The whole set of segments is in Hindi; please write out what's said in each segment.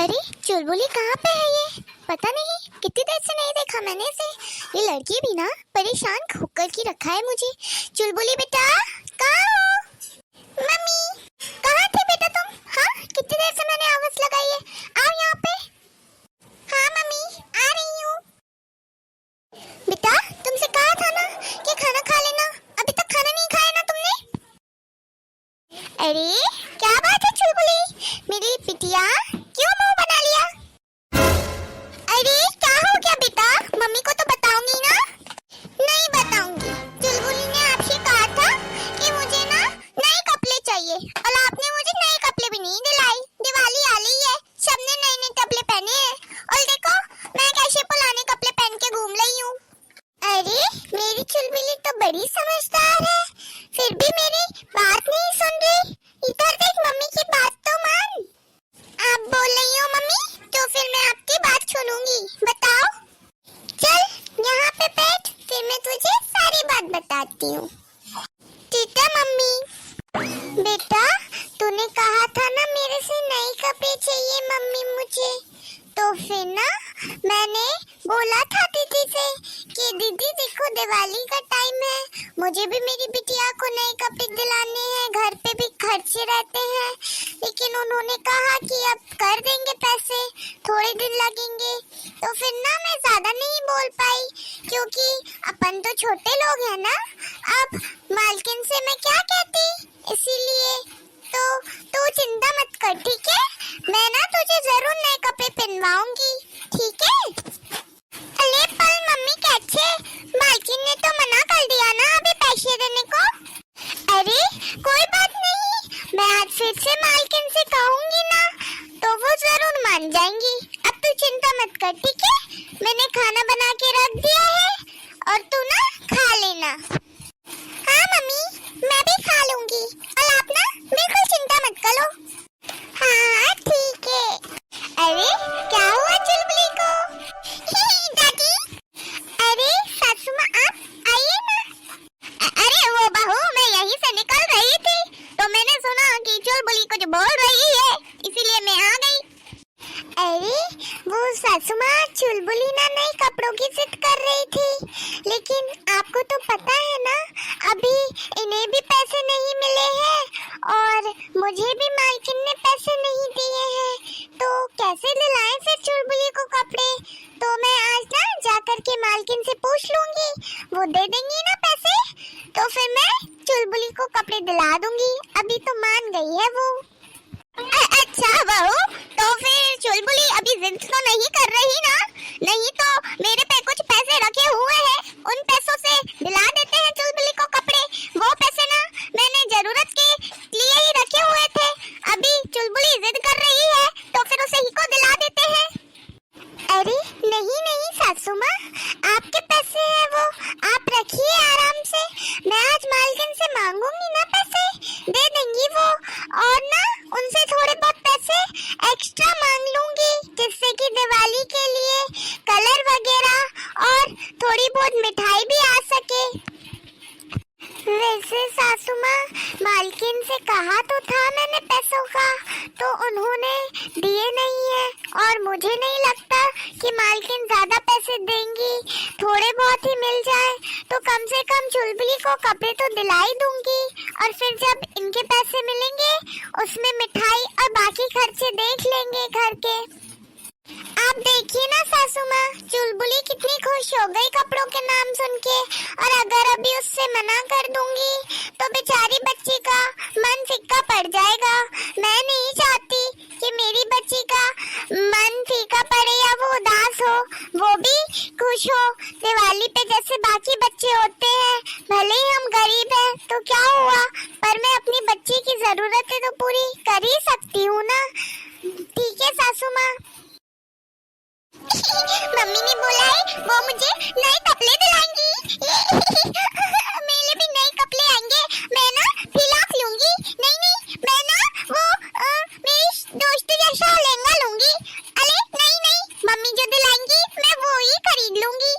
अरे चुलबुली कहाँ पे है ये? पता नहीं, कितनी देर से नहीं देखा मैंने इसे। ये लड़की भी ना परेशान होकर की रखा है मुझे। चुलबुली बेटा कहाँ हो? मम्मी कहाँ थे बेटा तुम? हाँ, कितनी देर से मैंने आवाज लगाई है, आओ यहाँ पे। हाँ मम्मी आ रही हूँ। बेटा तुमसे कहा था ना कि खाना खा लेना, अभी तक खाना नहीं खाया ना तुमने? अरे क्या बात है चुलबुली, मेरी बिटिया क्यों मुंह बना लिया? अरे क्या हो गया बेटा, मम्मी को तो बताऊंगी ना? नहीं बताऊंगी। चुलबुली ने आपसे कहा था कि मुझे ना नए कपड़े चाहिए और आपने मुझे नए कपड़े भी नहीं दिलाए। दिवाली आ रही है, सबने नए नए कपड़े पहने हैं और देखो मैं कैसे पुराने कपड़े पहन के घूम रही हूँ। अरे मेरी चुलबुली तो बड़ी समझदार है, फिर भी मेरी बात नहीं सुन रही। इधर देख, मम्मी की बात तो मान। आप बोल रही हो मम्मी, तो फिर मैं आपकी बात सुनूंगी। बताओ, चल यहाँ पे बैठ, फिर मैं तुझे सारी बात बताती हूँ। ठीक है मम्मी। बेटा तूने कहा था ना मेरे से नए कपड़े चाहिए मम्मी मुझे, तो फिर ना मैंने बोला था दीदी से कि दीदी देखो दिवाली का टाइम है, मुझे भी मेरी बिटिया को नए कपड़े दिलाने हैं, घर पे भी खर्चे रहते हैं। लेकिन उन्होंने कहा कि अब कर देंगे पैसे, थोड़े दिन लगेंगे। तो फिर ना मैं ज्यादा नहीं बोल पाई, क्योंकि अपन तो छोटे लोग हैं ना। अब मालकिन से मैं क्या कहती, इसीलिए तो तू चिंता मत कर, ठीक है? मैं ना तुझे जरूर नए कपड़े पहनवाऊंगी, ठीक है? अरे पर मम्मी कैसे, मालकिन ने तो मना कर दिया ना अभी पैसे देने को। अरे कोई बात नहीं, मैं आज फिर से मालकिन से कहूंगी ना, तो वो जरूर मान जाएंगी। अब तू चिंता मत कर, ठीक है? मैंने खाना बना के रख दिया है और तू ना खा लेना। हाँ मम्मी मैं भी खा लूंगी, और आप ना बिल्कुल चिंता मत करो। हाँ ठीक है। अरे क्या हुआ चुलबुली को? दादी, अरे सासू माँ आप आइए ना। अरे वो बहू, मैं यहीं से निकल रही थी तो मैंने सुना कि चुलबुली कुछ बोल रही है, इसीलिए मैं आ गई। अरे वो सासू माँ चुलबुली ना नए कपड़ों की जिद कर रही थी, लेकिन आपको तो पता है ना अभी इन्हें भी पैसे नहीं मिले हैं और मुझे भी मालकिन ने पैसे नहीं दिए हैं, तो कैसे दिलाएं फिर चुलबुली को कपड़े? तो मैं आज ना जाकर के मालकिन से पूछ लूंगी, वो दे देंगी ना पैसे, तो फिर मैं चुलबुली को कपड़े दिला दूंगी। अभी तो मान गई है वो। अच्छा बहू, तो फिर चुलबुली अभी जिद तो नहीं कर रही ना? नहीं तो मेरे पे कुछ पैसे रखे हुए हैं, उन पैसों से दिला देते हैं चुलबुली को कपड़े। वो पैसे ना मैंने जरूरत के लिए ही रखे हुए थे, अभी चुलबुली जिद कर रही है तो फिर उसे ही को दिला देते हैं। अरे नहीं नहीं सासू माँ, आपके पैसे हैं वो, आप रखिए आराम से। मैं आज मालकिन से मांगूंगी ना पैसे, दे देंगी वो, और ना उनसे थोड़े बहुत पैसे एक्स्ट्रा मांग लूंगी, जिससे कि दिवाली के लिए कलर वगैरह और थोड़ी बहुत मिठाई भी आ सके। वैसे सासू माँ मालकिन से कहा तो था मैंने पैसों का, तो उन्होंने दिए नहीं है और मुझे नहीं लगता कि मालकिन ज्यादा पैसे देंगी। थोड़े बहुत ही मिल जाए तो कम से कम चुलबुली को कपड़े तो दिला ही दूंगी, और फिर जब इनके पैसे मिलेंगे उसमें मिठाई और बाकी खर्चे देख लेंगे घर के। आप देखिए ना सासू माँ, चुलबुली कितनी खुश हो गई कपड़ों के नाम सुन के, और अगर अभी उससे मना कर दूंगी तो बेचारी बच्ची का मन फीका पड़ जाएगा। मैं नहीं चाहती कि मेरी बच्ची का मन फीका पड़े या वो उदास हो, वो भी खुश हो दिवाली पे जैसे बाकी बच्चे होते हैं। भले ही हम गरीब हैं तो क्या हुआ, पर मैं अपनी बच्ची की जरूरतें तो पूरी कर ही सकती हूँ ना। ठीक है सासू माँ। मम्मी ने बोला है वो मुझे नए कपड़े दिलाएंगी। मेरे भी नए कपड़े आएंगे, मैं ना फिलाप लूंगी। नहीं नहीं, मैं ना वो मेरी दोस्त जैसा लहंगा लूंगी। अरे नहीं नहीं, मम्मी जो दिलाएंगी मैं वो ही खरीद लूंगी।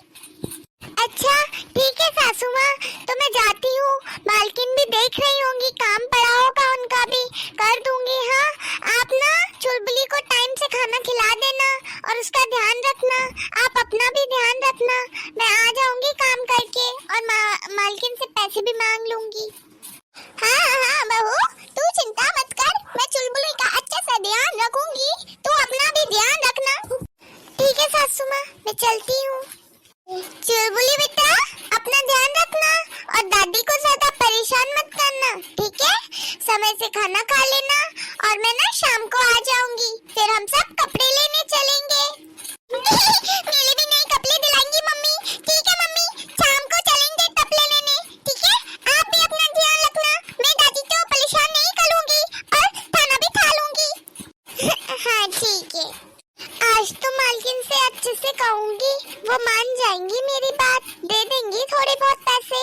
और उसका ध्यान रखना। आप अपना भी ध्यान रखना। मैं आ जाऊंगी काम करके और मालकिन से पैसे भी मांग लूंगी। हाँ हाँ बहू, तू चिंता मत कर, मैं चुलबुली का अच्छे से ध्यान रखूंगी, तू अपना भी ध्यान रखना। ठीक है सासू माँ, मैं चलती हूँ। चुलबुली बेटा, अपना ध्यान रखना और दादी को ज्यादा परेशान मत करना, ठीक है? समय से खाना खा लेना और मैं ना शाम को आ जाऊंगी, फिर हम सब कपड़े लेने चलेंगे। मेरे भी नए कपड़े दिलाएंगी मम्मी। ठीक है मम्मी, शाम को चलेंगे कपड़े लेने, ठीक है? आप भी अपना ध्यान रखना, मैं दादी को परेशान नहीं करूंगी और खाना भी खा लूंगी। हाँ ठीक है, आज तो मालकिन से अच्छे से कहूंगी, वो मान जाएंगी मेरी बात, दे देंगी थोड़े बहुत पैसे,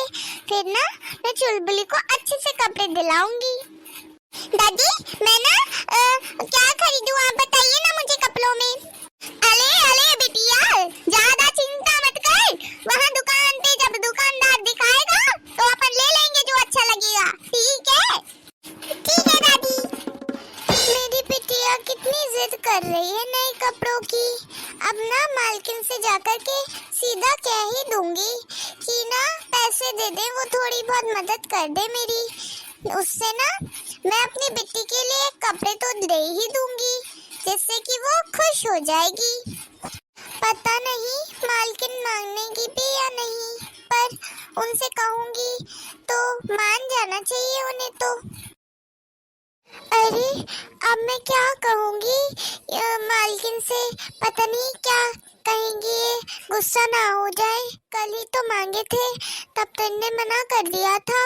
फिर ना मैं चुलबुली को अच्छे से कपड़े दिलाऊंगी। दादी मैं ना क्या खरीदूं, आप बताइए ना मुझे कपड़ों में। अरे अरे बिटिया, ज्यादा चिंता मत कर, वहाँ दुकान पे जब दुकानदार दिखाएगा तो अपन ले लेंगे जो अच्छा लगेगा, ठीक है? ठीक है दादी। मेरी बिटिया कितनी जिद कर रही है नए कपड़ों की। अब ना मालकिन से जाकर के सीधा कह ही दूंगी कि ना पैसे दे दे, वो थोड़ी बहुत मदद कर दे मेरी, उससे ना मैं अपनी बिट्टी के लिए कपड़े तो दे ही दूंगी, जिससे कि वो खुश हो जाएगी। पता नहीं मालकिन मांगेगी भी या नहीं, पर उनसे कहूंगी तो मान जाना चाहिए उन्हें तो। अरे अब मैं क्या कहूंगी मालकिन से, पता नहीं क्या कहेंगी, ये गुस्सा ना हो जाए। कल ही तो मांगे थे, तब तो इनने मना कर दिया था,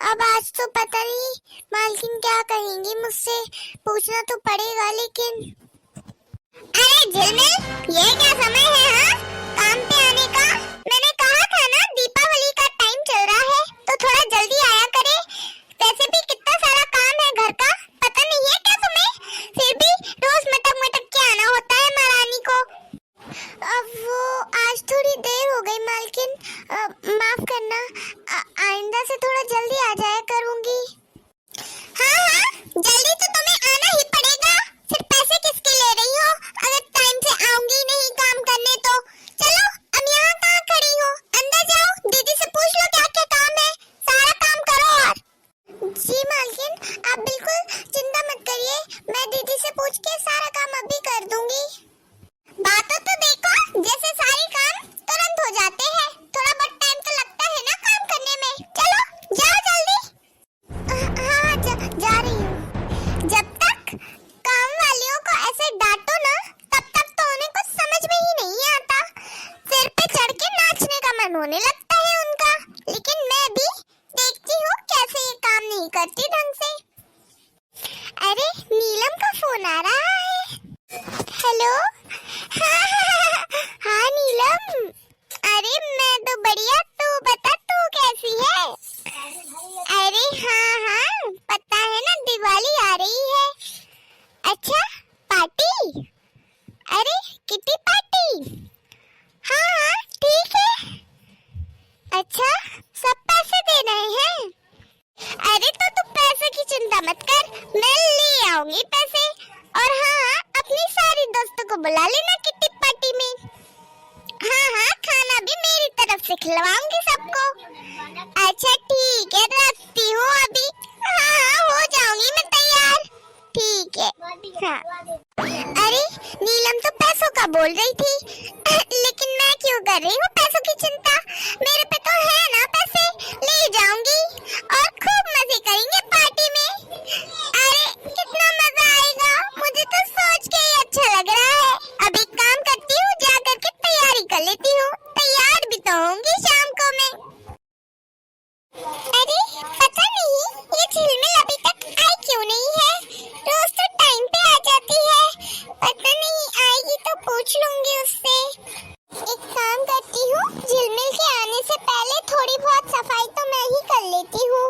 अब आज तो पता नहीं मालकिन क्या कहेंगी मुझसे, पूछना तो पड़ेगा लेकिन। अरे झिलमिल, ये क्या समय है हाँ? काम पे आने का? मैंने कहा था ना दीपावली का टाइम चल रहा है तो थोड़ा जल्दी आया करे, वैसे भी कितना सारा काम है घर का, पता नहीं है क्या तुम्हें? फिर भी रोज मटक मटक के आना होता है महारानी को। अब वो आज थोड़ी देर हो गई मालकिन, माफ करना, आइंदा से थोड़ा जल्दी आ जाया करूंगी। हाँ हाँ, जल्दी तो तुम्हें आना ही पड़ेगा, फिर पैसे किसके ले रही हो अगर टाइम से आऊंगी नहीं काम करने तो। चलो अब यहाँ कहाँ खड़ी हो, अंदर जाओ, दीदी से पूछ लो क्या क्या काम है, सारा काम करो। और जी मालकिन, आप बिल्कुल चिंता मत करिए, मैं दीदी से पूछ के सारा काम अभी कर दूंगी। बातों तो देखो, जैसे सारे काम तुरंत हो जाते हैं, थोड़ा बहुत टाइम तो लगता है ना काम करने में। चलो जाओ जल्दी। हाँ जा रही हूँ। जब तक काम वालियों को ऐसे डांटो ना, तब तक तो उन्हें कुछ समझ में ही नहीं आता, सिर पे चढ़ के नाचने का मन होने लगता है उनका। लेकिन मैं भी देखती हूँ कैसे ये काम नहीं करती ढंग से। अरे नीलम का फोन आ रहा है। हेलो, हाँ नीलम, अरे मैं तो बढ़िया, तू बता तू कैसी है? अरे हाँ पता है ना दिवाली आ रही है। अच्छा पार्टी? अरे किटी पार्टी? हाँ ठीक है। अच्छा सब पैसे दे रहे हैं? अरे तो तू पैसे की चिंता मत कर, मैं ले आऊंगी पैसे। और हाँ अपनी सारी दोस्तों को बुला लेना किटी पार्टी में। हाँ खाना भी मेरी तरफ से खिलवाऊंगी सबको। अच्छा ठीक है, रखती हूँ अभी। हाँ हो जाऊंगी मैं तैयार, ठीक है। हाँ अरे नीलम तो पैसों का बोल रही थी, लेकिन मैं क्यों कर रही हूँ पैसों की चिंता, मेरे पे तो है ना पैसे, ले जाऊंगी और खूब मजे करेंगे पार्टी में। अरे कितना मजा आएगा, मुझे तो सोच के ही अच्छा लग रहा है। अब एक काम करती हूँ, जा करके तैयारी कर लेती हूँ, तैयार भी तो होंगी शाम को मैं। अरे पता नहीं ये झिलमिल अभी तक आई क्यों नहीं है, रोज तो टाइम पे आ जाती है, पता नहीं आएगी तो पूछ लूंगी उससे। एक काम करती हूँ, झिलमिल के आने से पहले थोड़ी बहुत सफाई तो मैं ही कर लेती हूँ,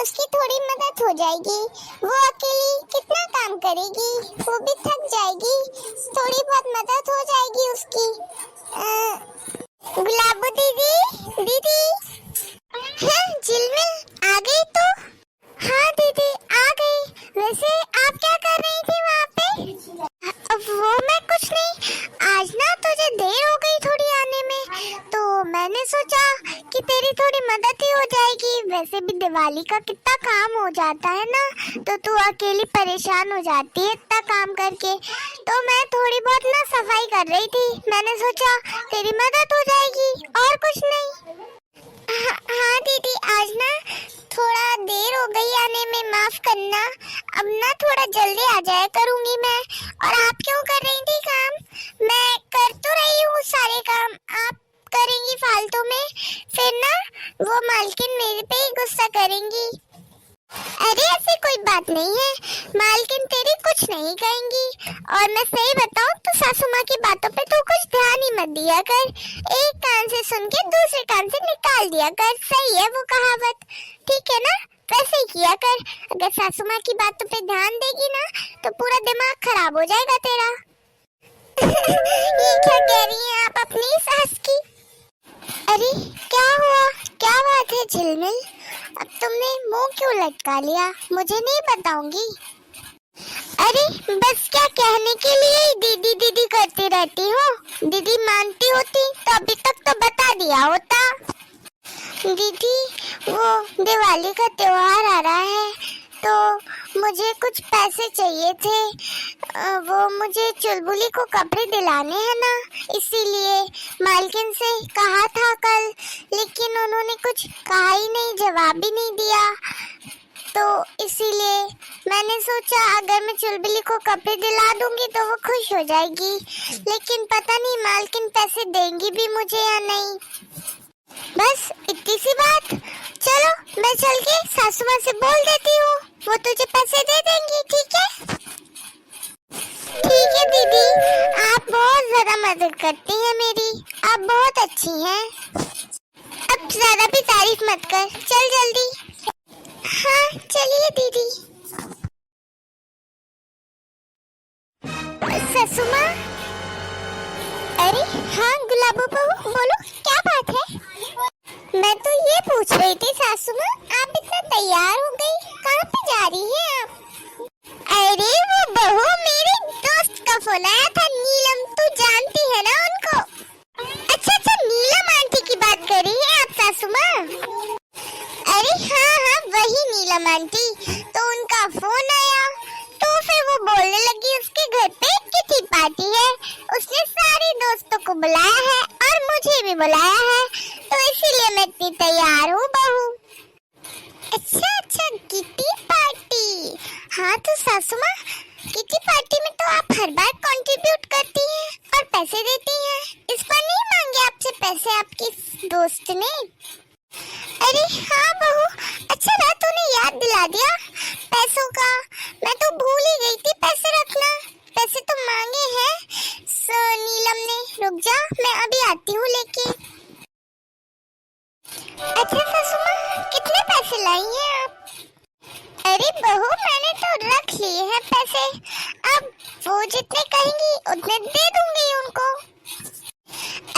उसकी थोड़ी मदद हो जाएगी। वो अकेली कितना काम करेगी, वो भी थक जाएगी, थोड़ी बहुत मदद हो जाएगी उसकी। गुलाबो दीदी हाँ झिलमिल आ गई तो? हाँ दीदी आ गई। वैसे आप क्या कर रही थी वहाँ पे? वो मैं कुछ नहीं, आज मदद ही हो जाएगी। वैसे भी दिवाली का कितना काम हो जाता है ना, तो तू अकेली परेशान हो जाती है इतना काम करके। तो मैं थोड़ी बहुत ना सफाई कर रही थी, मैंने सोचा तेरी मदद हो जाएगी और कुछ नहीं। हाँ दीदी, आज ना थोड़ा देर हो गई आने में, माफ करना। अब ना थोड़ा जल्दी आ जाया करूंगी मैं। और आप क्यों कर रही थी काम? मैं कर तो रही हूँ सारे काम, आप करेंगी फालतू में, फिर ना वो मालकिन मेरे पे ही गुस्सा करेंगी। अरे ऐसी कोई बात नहीं है, मालकिन तेरी कुछ नहीं कहेंगी। और मैं सही बताऊं तो सासू माँ की बातों पे तो कुछ ध्यान ही मत दिया कर, एक कान से सुन के दूसरे कान से निकाल दिया कर। सही है वो कहावत, ठीक है ना? वैसे ही किया कर। अगर सासू माँ की बातों पे ध्यान देगी ना तो पूरा दिमाग खराब हो जाएगा तेरा। ये क्या कह रही हैं आप अपनी सास की? अरे क्या हुआ, क्या बात है झिलमिल? अब तुमने मुंह क्यों लटका लिया? मुझे नहीं बताऊंगी? अरे बस क्या कहने के लिए ही दीदी दीदी करती रहती हो? दीदी मानती होती तो अभी तक तो बता दिया होता। दीदी वो दिवाली का त्योहार आ रहा है तो मुझे कुछ पैसे चाहिए थे। वो मुझे चुलबुली को कपड़े दिलाने हैं ना, इसीलिए मालकिन से कहा था कल, लेकिन उन्होंने कुछ कहा ही नहीं, जवाब भी नहीं दिया। तो इसीलिए मैंने सोचा अगर मैं चुलबुली को कपड़े दिला दूंगी तो वो खुश हो जाएगी, लेकिन पता नहीं मालकिन पैसे देंगी भी मुझे या नहीं। बस इतनी सी बात। चलो मैं चल के सासू माँ से बोल देती हूँ, वो तुझे पैसे दे देंगी, ठीक है? ठीक है दीदी, आप बहुत ज्यादा मदद करती हैं मेरी, आप बहुत अच्छी हैं। अब ज्यादा भी तारीफ मत कर, चल जल्दी। हाँ चलिए दीदी। सासू माँ। अरे हाँ गुलाबो बहू, बोलो क्या बात है? मैं तो ये पूछ रही थी सासू माँ, आप इतना तैयार हो गई, कहाँ पे जा रही हैं आप? अरे वो बहू, मेरे दोस्त का फोन आया था, नीलम, तू जानती है ना उनको? अच्छा नीलम आंटी की बात कर रही है आप सासू माँ? अरे हाँ वही नीलम आंटी। तो उनका फोन आया तो फिर वो बोलने लगी उसके घर पे किटी पार्टी है, उसने सारे दोस्तों को बुलाया है और मुझे भी बुलाया है, तो इसीलिए मैं इतनी तैयार हूँ बहू। अच्छा किटी पार्टी। हाँ तो सासू माँ, किटी पार्टी में तो आप हर बार कंट्रीब्यूट करती हैं और पैसे देती हैं, इस बार नहीं मांगे आपसे पैसे आपकी दोस्त ने? अरे हाँ बहू, अच्छा ना तूने याद दिला दिया पैसों का, मैं तो भूल ही गई थी पैसे रखना। पैसे तो मांगे हैं नीलम ने, रुक जा मैं अभी आती हूँ लेके। अच्छा सासू माँ, कितने पैसे लाई हैं आप? अरे बहू मैंने तो रख लिए हैं पैसे, अब वो जितने कहेंगी उतने दे दूंगी उनको।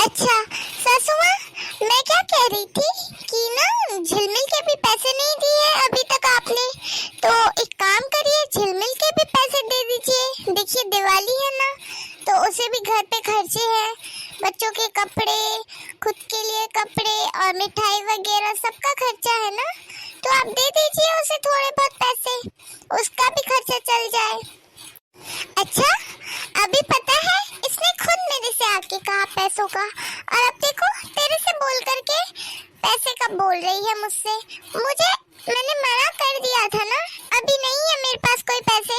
अच्छा सासू माँ, मैं क्या कह रही थी कि ना झिलमिल के भी पैसे नहीं दिए अभी तक आपने, तो एक काम करिए झिलमिल के भी पैसे दे दीजिए। देखिए दिवाली है ना, तो उसे भी घर पे खर्चे हैं, बच्चों के कपड़े, खुद के लिए कपड़े और मिठाई वगैरह सबका खर्चा है ना, तो आप दे दीजिए उसे थोड़े बहुत पैसे, उसका भी खर्चा चल जाए। अच्छा अभी पता है, इसने खुद मेरे से आके कहा पैसों का, और अब देखो तेरे से बोल करके पैसे का बोल रही है मुझसे। मैंने मना कर दिया था ना, अभी नहीं है मेरे पास कोई पैसे,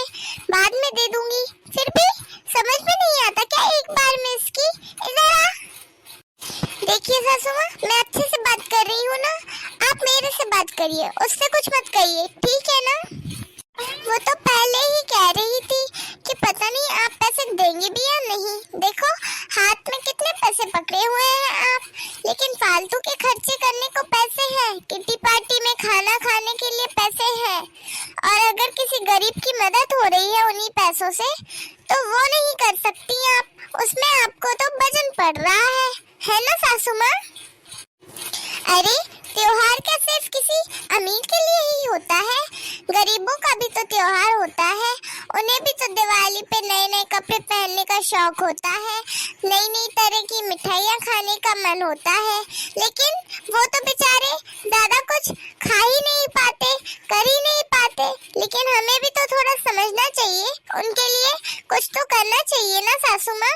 बाद में दे दूंगी। फिर भी समझ में नहीं आता क्या एक बार में इसकी? इधर आ। देखिए सासू माँ, मैं अच्छे से बात कर रही हूँ ना, आप मेरे से बात करिए, उससे कुछ मत कहिए, ठीक है ना? वो तो पहले ही कह रही थी कि पता नहीं आप पैसे देंगे भी या नहीं। देखो हाथ में कितने पैसे पकड़े हुए हैं आप, लेकिन फालतू के खर्चे करने को पैसे हैं, किटी पार्टी में खाना खाने के लिए पैसे हैं, और अगर किसी गरीब की मदद हो रही है उन्हीं पैसों से तो वो नहीं कर सकती आप, उसमें आपको तो वजन पड़ रहा है ना सासू माँ? अरे त्योहार क्या सिर्फ किसी अमीर के लिए ही होता है? गरीबों का भी तो त्योहार होता है, उन्हें भी तो दिवाली पे नए नए कपड़े पहनने का शौक होता है, नई नई तरह की मिठाइयाँ खाने का मन होता है। लेकिन वो तो बेचारे ज्यादा कुछ खा ही नहीं पाते, कर ही नहीं पाते। लेकिन हमें भी तो थोड़ा समझना चाहिए, उनके लिए कुछ तो करना चाहिए ना सासू माँ।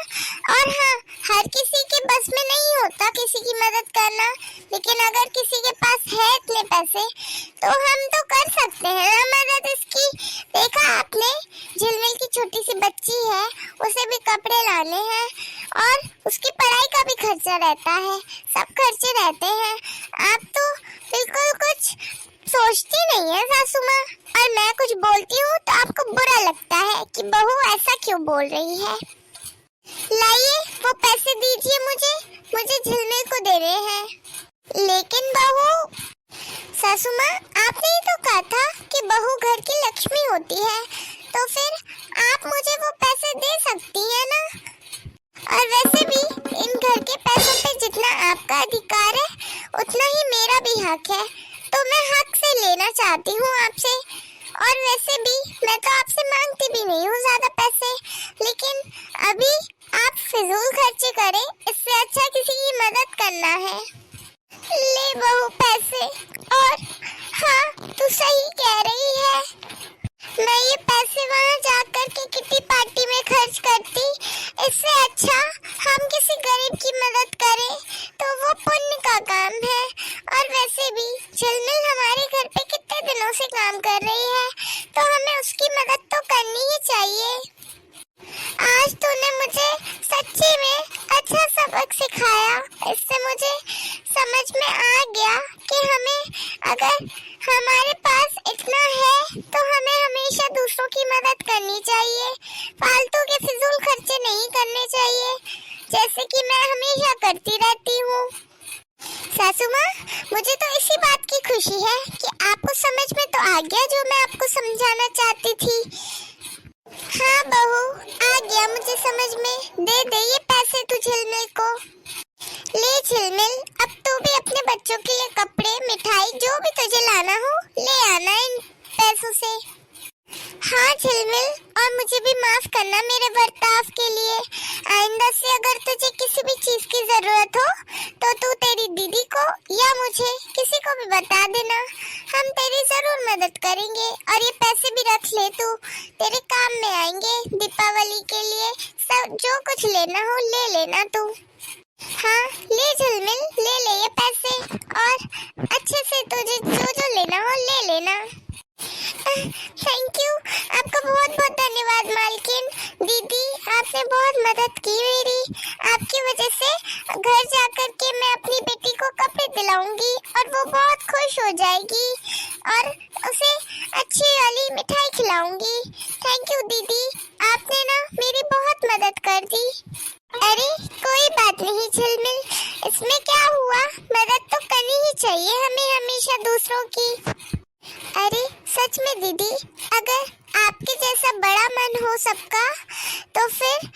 और हाँ, हर किसी के बस में नहीं होता किसी की मदद करना, लेकिन अगर किसी के पास है इतने पैसे तो हम तो कर सकते हैं ना मदद इसकी। देखा आपने, झिलमिल की छोटी सी बच्ची है, उसे भी कपड़े लाने हैं और उसकी पढ़ाई का भी खर्चा रहता है, सब खर्चे रहते हैं। आप तो बिल्कुल कुछ सोचती नहीं है सासू माँ, और मैं कुछ बोलती हूँ तो आपको बुरा लगता है कि बहू ऐसा क्यों बोल रही है। लाइए वो पैसे दीजिए मुझे झिलमिल को देने हैं। लेकिन बहू, सासू माँ आपने ही तो कहा था कि बहू घर की लक्ष्मी होती है, तो फिर आप मुझे वो पैसे दे सकती है ना। और वैसे भी इन घर के पैसों पे जितना आपका अधिकार है उतना ही मेरा भी हक है, तो मैं हक से लेना चाहती हूँ आपसे। और वैसे भी मैं तो आपसे मांगती भी नहीं हूँ ज्यादा पैसे, लेकिन अभी आप फिजूल खर्चे करें, इससे अच्छा किसी की मदद करना है। ले बहू पैसे। और हाँ, तू सही कह रही है, मैं ये पैसे वहाँ जाकर के किटी पार्टी में खर्च करती, इससे अच्छा हम किसी गरीब की मदद करें तो वो पुण्य का काम है। और वैसे भी झिलमिल हमारे घर पे कितने दिनों से काम कर रही है, तो हमें उसकी मदद तो करनी ही चाहिए। आज तूने मुझे सच्ची में अच्छा सबक सिखाया, इससे मुझे समझ में आ गया कि हमें अगर हमारे पास इतना है तो हमें हमेशा दूसरों की मदद करनी चाहिए, फालतू के फिजूल खर्चे नहीं करने चाहिए, जैसे कि मैं हमेशा करती रहती हूँ। सासू माँ, मुझे तो इसी बात की खुशी है कि आपको समझ में तो आ गया जो मैं आपको समझाना चाहती थी। हाँ बहू, आ गया मुझे समझ में। दे ये पैसे तू झिलमिल को। ले झिलमिल, अब तू भी अपने बच्चों के लिए कपड़े, मिठाई, जो भी तुझे लाना हो ले आना इन पैसों से। हाँ झिलमिल, और मुझे भी माफ करना मेरे बर्ताव के लिए। आइंदा से अगर तुझे किसी भी चीज की जरूरत हो तो तू तेरी दीदी को या मुझे किसी को भी बता देना, हम तेरी जरूर मदद करेंगे। और ये पैसे भी रख ले तू, तेरे काम में आएंगे दीपावली के लिए। सब जो कुछ लेना हो ले लेना तू। हाँ ले झिलमिल, ले ये पैसे, और अच्छे से तुझे जो लेना हो ले लेना। थैंक यू, आपका बहुत बहुत धन्यवाद मालकिन। दीदी आपने बहुत मदद की मेरी, आपकी वजह से घर जाकर के मैं अपनी बेटी को कपड़े दिलाऊंगी और वो बहुत खुश हो जाएगी, और उसे अच्छी वाली मिठाई खिलाऊंगी। थैंक यू दीदी, आपने ना मेरी बहुत मदद कर दी। अरे कोई बात नहीं झिलमिल, इसमें क्या हुआ, मदद तो करनी ही चाहिए हमें हमेशा दूसरों की। अरे सच में दीदी, अगर आपके जैसा बड़ा मन हो सबका तो फिर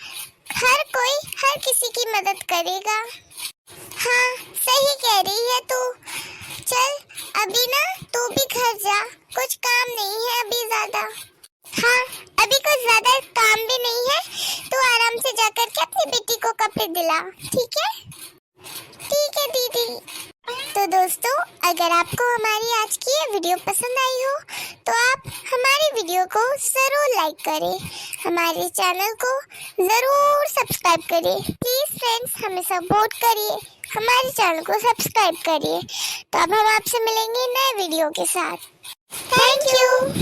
हर कोई हर किसी की मदद करेगा। हाँ सही कह रही है तू। चल अभी ना तू भी घर जा, कुछ काम नहीं है अभी ज्यादा। हाँ अभी कुछ ज्यादा काम भी नहीं है, तू आराम से जाकर के अपनी बेटी को कपड़े दिला, ठीक है? ठीक है दीदी। तो दोस्तों, अगर आपको हमारी आज की ये वीडियो पसंद आई हो तो आप हमारी वीडियो को जरूर लाइक करें, हमारे चैनल को जरूर सब्सक्राइब करिए। प्लीज फ्रेंड्स, हमें सपोर्ट करिए, हमारे चैनल को सब्सक्राइब करिए। तो अब हम आपसे मिलेंगे नए वीडियो के साथ। Thank you.